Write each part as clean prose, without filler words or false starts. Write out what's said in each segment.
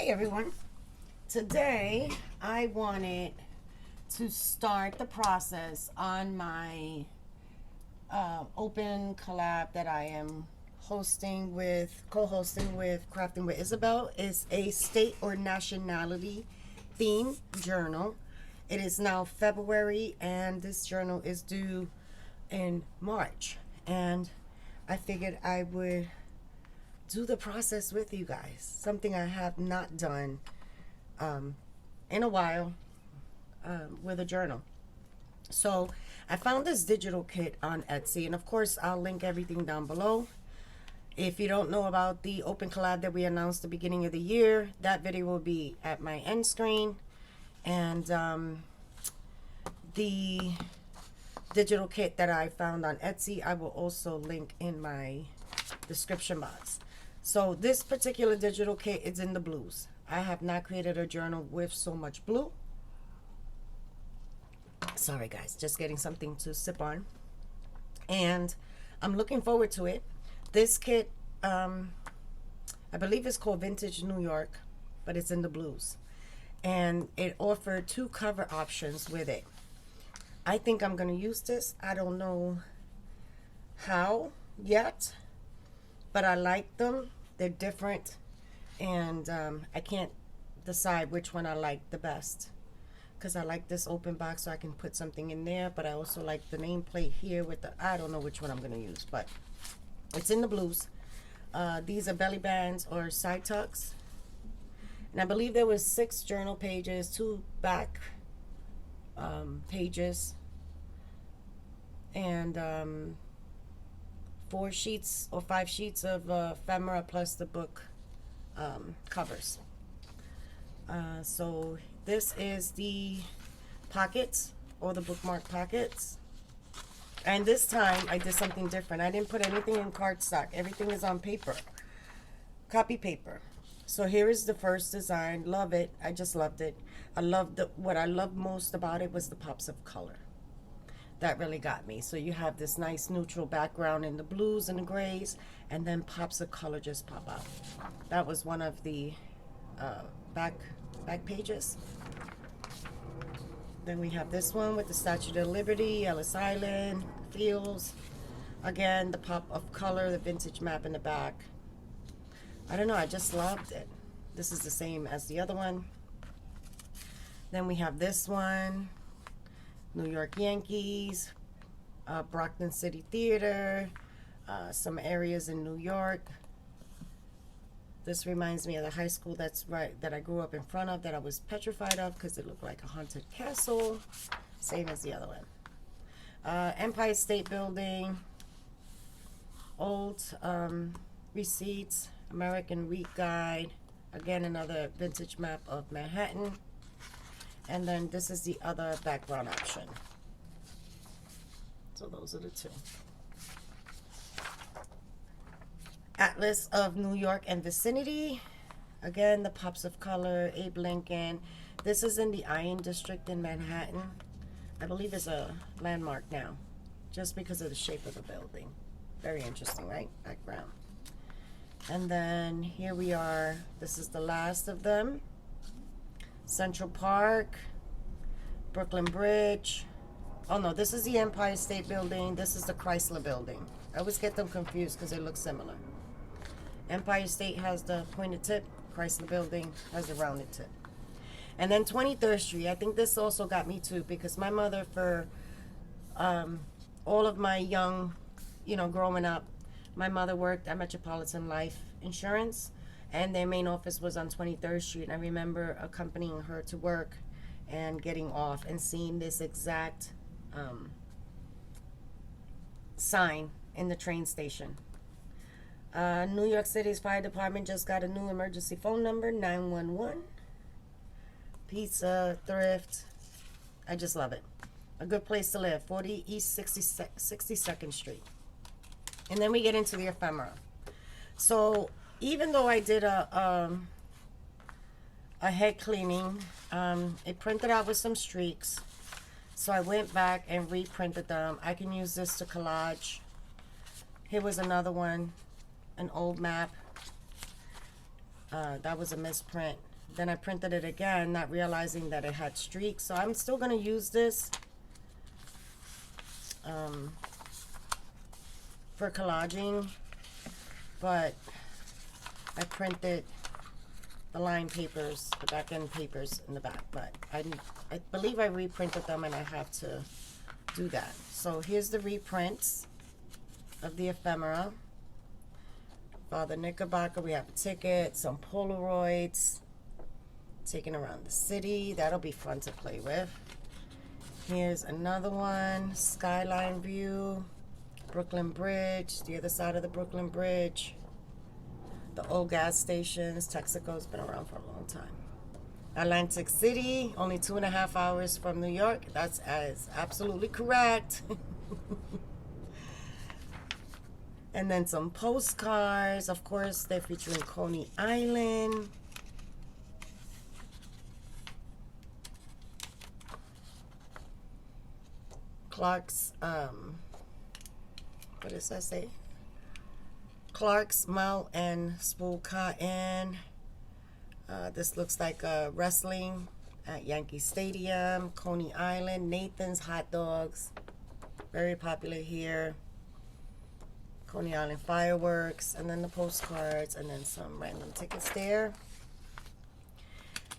Hi everyone. Today I wanted to start the process on my open collab that I am co-hosting with Crafting with Isabel. Is a state or nationality theme journal. It is now February and this journal is due in March, and I figured I would do the process with you guys. Something I have not done in a while with a journal. So I found this digital kit on Etsy, and of course I'll link everything down below. If you don't know about the open collab that we announced at the beginning of the year, that video will be at my end screen, and the digital kit that I found on Etsy I will also link in my description box. So this particular digital kit is in the blues. I have not created a journal with so much blue. Sorry guys, just getting something to sip on. And I'm looking forward to it. This kit, I believe it's called Vintage New York, but it's in the blues. And it offered 2 cover options with it. I think I'm going to use this. I don't know how yet, but I like them. They're different, and I can't decide which one I like the best, because I like this open box so I can put something in there, but I also like the nameplate here with the, I don't know which one I'm going to use, but it's in the blues. These are belly bands or side tucks, and I believe there was 6 journal pages, 2 back pages, and 4 sheets or 5 sheets of ephemera plus the book covers. So this is the pockets, or the bookmark pockets. And this time I did something different. I didn't put anything in cardstock. Everything is on paper, copy paper. So here is the first design. Love it. I just loved it. What I loved most about it was the pops of color. That really got me. So you have this nice neutral background in the blues and the grays, and then pops of color just pop out. That was one of the back pages. Then we have this one with the Statue of Liberty, Ellis Island, Fields. Again, the pop of color, the vintage map in the back. I don't know, I just loved it. This is the same as the other one. Then we have this one, New York Yankees, Brockton City Theater, some areas in New York. This reminds me of the high school that I grew up in front of, that I was petrified of because it looked like a haunted castle. Same as the other one. Empire State Building, old receipts, American Wheat Guide. Again, another vintage map of Manhattan. And then this is the other background option. So those are the 2. Atlas of New York and vicinity. Again, the pops of color, Abe Lincoln. This is in the Iron District in Manhattan. I believe it's a landmark now, just because of the shape of the building. Very interesting, right? Background. And then here we are. This is the last of them. Central Park, Brooklyn Bridge. Oh no, this is the Empire State Building. This is the Chrysler Building. I always get them confused because they look similar. Empire State has the pointed tip. Chrysler Building has the rounded tip. And then 23rd Street. I think this also got me too, because my mother, for all of my young, growing up, my mother worked at Metropolitan Life Insurance, and their main office was on 23rd Street. And I remember accompanying her to work and getting off and seeing this exact sign in the train station. New York City's fire department just got a new emergency phone number, 911. Pizza, thrift. I just love it. A good place to live, 40 East 62nd Street. And then we get into the ephemera. So even though I did a head cleaning, it printed out with some streaks. So I went back and reprinted them. I can use this to collage. Here was another one, an old map. That was a misprint. Then I printed it again, not realizing that it had streaks. So I'm still going to use this for collaging, but I printed the line papers, the back end papers in the back, but I believe I reprinted them and I have to do that. So here's the reprints of the ephemera. Father Knickerbocker, we have a ticket, some Polaroids, taken around the city. That'll be fun to play with. Here's another one, skyline view, Brooklyn Bridge, the other side of the Brooklyn Bridge. The old gas stations. Texaco's been around for a long time. Atlantic City, only 2.5 hours from New York. That's absolutely correct. And then some postcards. Of course, they're featuring Coney Island. Clark's, what does that say? Clark's Mount and Spool Cotton. This looks like wrestling at Yankee Stadium. Coney Island. Nathan's Hot Dogs. Very popular here. Coney Island fireworks. And then the postcards. And then some random tickets there.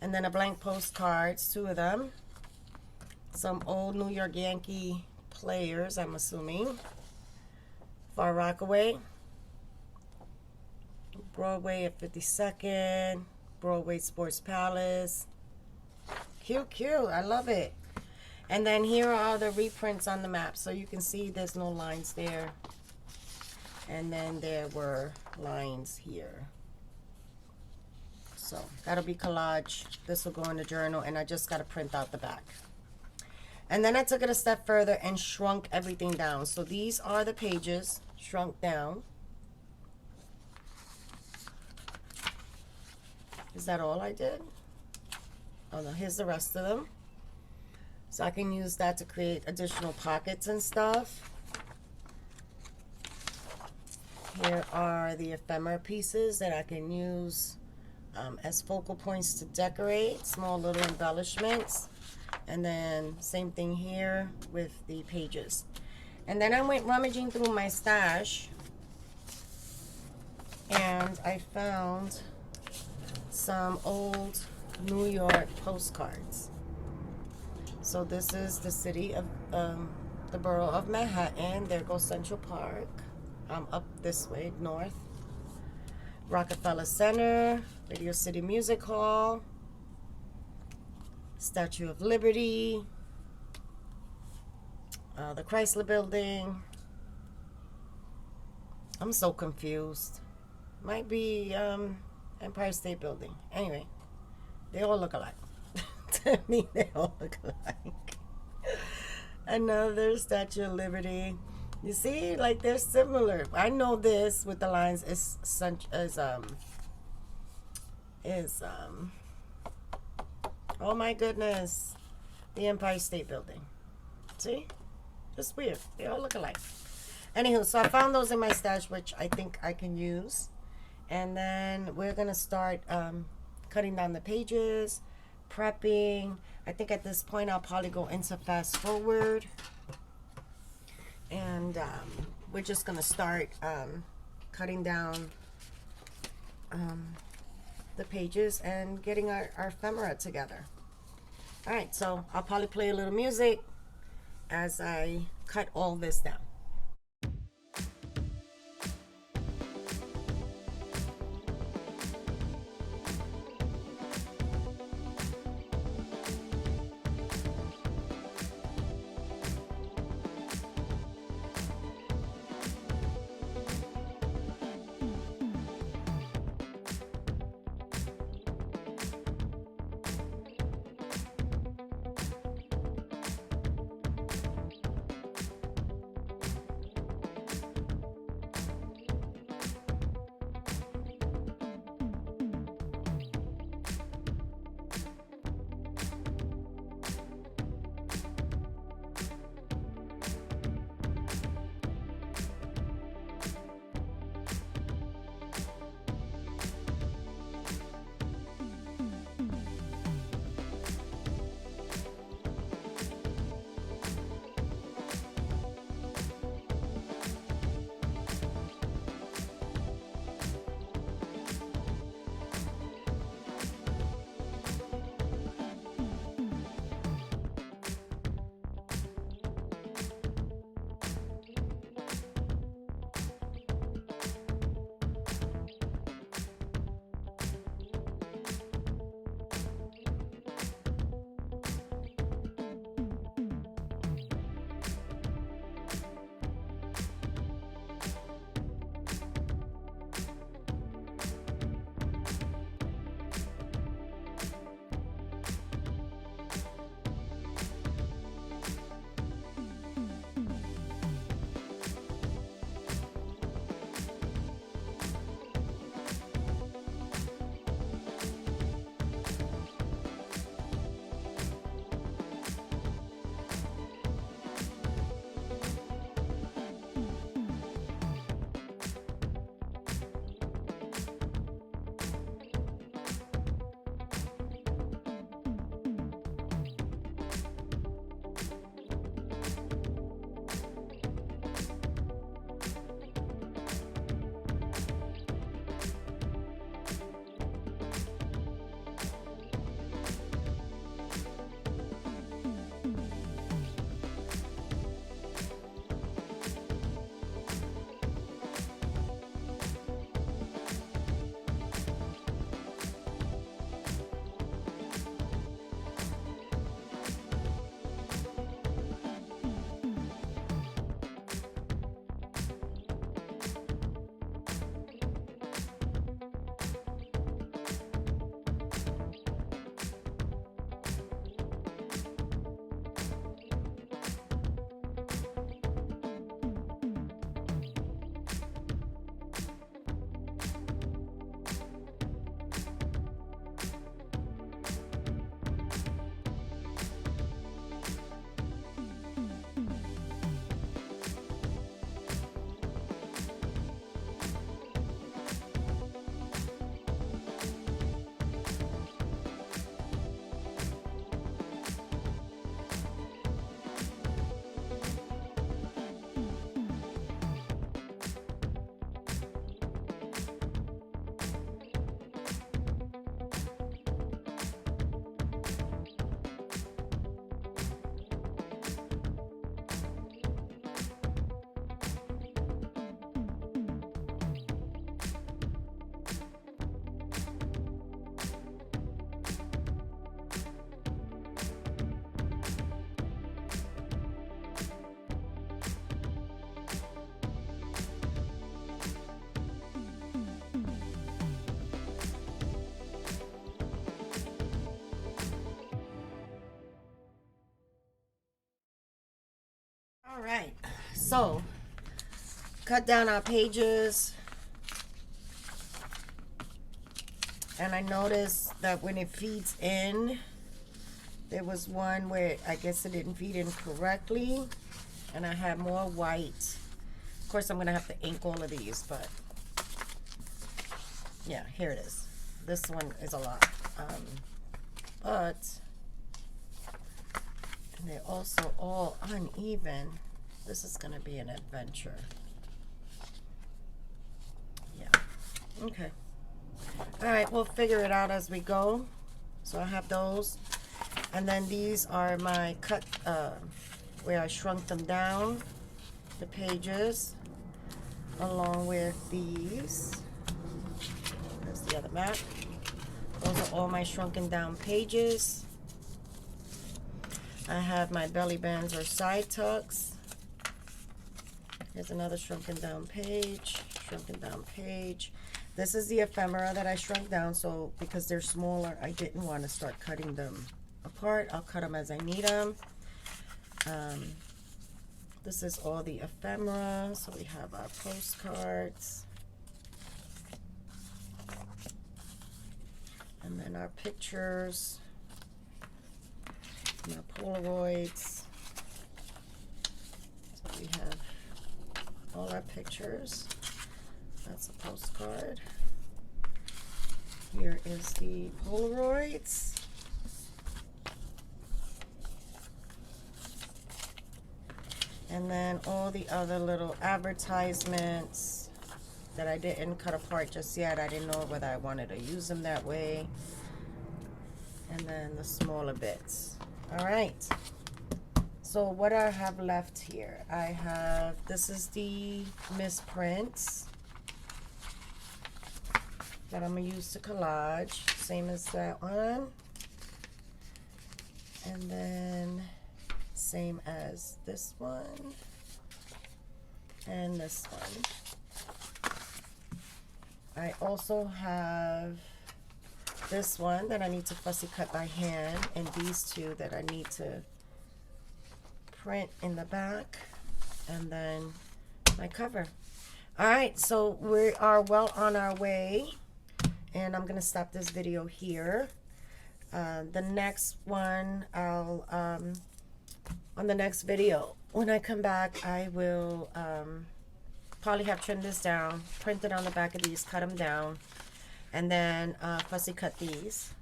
And then a blank postcards. 2 of them. Some old New York Yankee players, I'm assuming. Far Rockaway. Broadway at 52nd, Broadway Sports Palace. Cute, cute. I love it. And then here are the reprints on the map. So you can see there's no lines there. And then there were lines here. So that'll be collage. This will go in the journal. And I just got to print out the back. And then I took it a step further and shrunk everything down. So these are the pages shrunk down. Is that all I did? Oh no, here's the rest of them. So I can use that to create additional pockets and stuff. Here are the ephemera pieces that I can use as focal points to decorate, small little embellishments. And then same thing here with the pages. And then I went rummaging through my stash and I found some old New York postcards. So this is the city of the borough of Manhattan. There goes Central Park. Up this way, north. Rockefeller Center, Radio City Music Hall, Statue of Liberty, the Chrysler Building. I'm so confused. Might be Empire State Building. Anyway, they all look alike. To me, they all look alike. Another Statue of Liberty. You see, like they're similar. I know this with the lines is oh my goodness, the Empire State Building. See, just weird. They all look alike. Anywho, so I found those in my stash, which I think I can use. And then we're gonna start cutting down the pages, prepping. I think at this point I'll probably go into fast forward. And we're just gonna start cutting down the pages and getting our ephemera together. All right, so I'll probably play a little music as I cut all this down. All right, so cut down our pages, and I noticed that when it feeds in, there was one where I guess it didn't feed in correctly, and I had more white. Of course, I'm gonna have to ink all of these, but yeah, here it is. This one is a lot, but they're also all uneven. This is gonna be an adventure. Yeah, okay. All right, we'll figure it out as we go. So I have those, and then these are my cut, where I shrunk them down, the pages, along with these. There's the other map. Those are all my shrunken down pages. I have my belly bands or side tucks. Here's another shrunken down page, shrunken down page. This is the ephemera that I shrunk down, so because they're smaller, I didn't want to start cutting them apart. I'll cut them as I need them. This is all the ephemera. So we have our postcards. And then our pictures. And our Polaroids. So we have all our pictures. That's a postcard. Here is the Polaroids. And then all the other little advertisements that I didn't cut apart just yet. I didn't know whether I wanted to use them that way. And then the smaller bits. All right. So what I have left here, I have, this is the misprints that I'm gonna use to collage, same as that one. And then same as this one and this one. I also have this one that I need to fussy cut by hand, and these two that I need to print in the back, and then my cover. All right, so we are well on our way, and I'm gonna stop this video here. The next one, I'll on the next video, when I come back, I will probably have trimmed this down, print it on the back of these, cut them down, and then fussy cut these,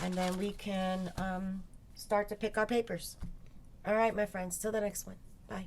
and then we can start to pick our papers. All right, my friends, till the next one. Bye.